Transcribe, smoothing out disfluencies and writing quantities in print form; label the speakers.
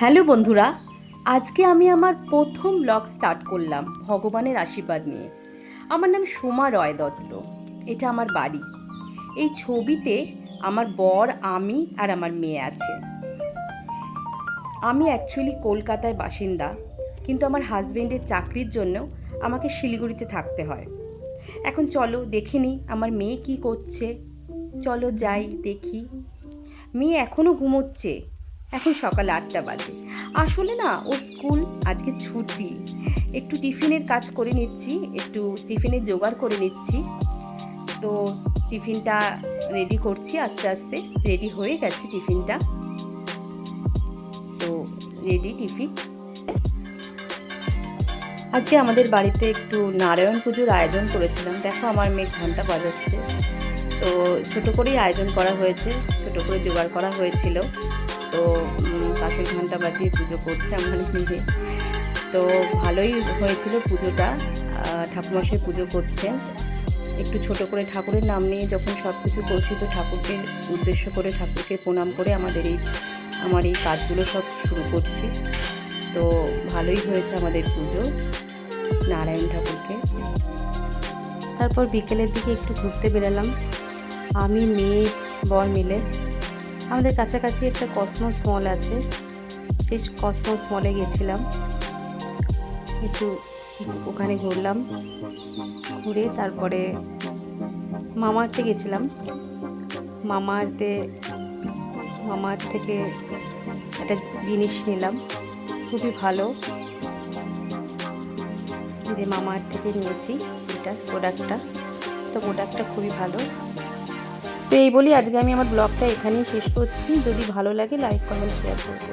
Speaker 1: Hello বন্ধুরা, আজকে আমি আমার প্রথম ব্লগ স্টার্ট করলাম ভগবানের আশীর্বাদ নিয়ে। আমার নাম সোমা রয় দত্ত, এটা আমার বাড়ি। এই ছবিতে আমার বর, আমি আর আমার মেয়ে আছে। আমি অ্যাকচুয়ালি কলকাতার বাসিন্দা, কিন্তু আমার হাজবেন্ডের চাকরির জন্য আমাকে শিলিগুড়িতে থাকতে হয়। এখন চলো দেখে নিই আমার মেয়ে কী করছে। চলো যাই দেখি। মেয়ে এখনও ঘুমোচ্ছে, এখন সকাল 8টা বাজে। আসলে না, ও স্কুল আজকে ছুটি। একটু টিফিনের কাজ করে নিচ্ছি, একটু টিফিনের জোগাড় করে নিচ্ছি। তো টিফিনটা রেডি করছি আস্তে আস্তে। রেডি হয়ে গেছে টিফিনটা, তো রেডি টিফিন। আজকে আমাদের বাড়িতে একটু নারায়ণ পুজোর আয়োজন করেছিলাম। দেখো আমার মেয়ে ঘন্টা বাজাচ্ছে। তো ছোট করেই আয়োজন করা হয়েছে, ছোট করে জোগাড় করা হয়েছিল। তো কাশের ঘন্টা বাজিয়ে পুজো করছে আমার মেয়ে। তো ভালোই হয়েছিল পুজোটা। ঠাকুরমশাই পুজো করছেন। একটু ছোট করে ঠাকুরের নাম নিয়ে যখন সব কিছু করছি, তো ঠাকুরকে উদ্দেশ্য করে, ঠাকুরকে প্রণাম করে আমার এই কাজগুলো সব শুরু করছি। তো ভালোই হয়েছে আমাদের পুজো নারায়ণ ঠাকুরকে। তারপর বিকেলের দিকে একটু ঘুরতে বেরোলাম আমি, মেয়ে, বর মিলে। আমাদের কাছাকাছি একটা কসমস মল আছে, সেই কসমস মলে গেছিলাম। একটু ওখানে ঘুরলাম, ঘুরে তারপরে মামাআর্থে গেছিলাম। মামাআর্থ থেকে একটা জিনিস নিলাম, খুবই ভালো। যে মামাআর্থ থেকে নিয়েছি এটা প্রোডাক্টটা, তো প্রোডাক্টটা খুবই ভালো। তো এই বলি আজকে আমি আমার ব্লগটা এখানেই শেষ করছি। যদি ভালো লাগে লাইক, কমেন্ট, শেয়ার করবো।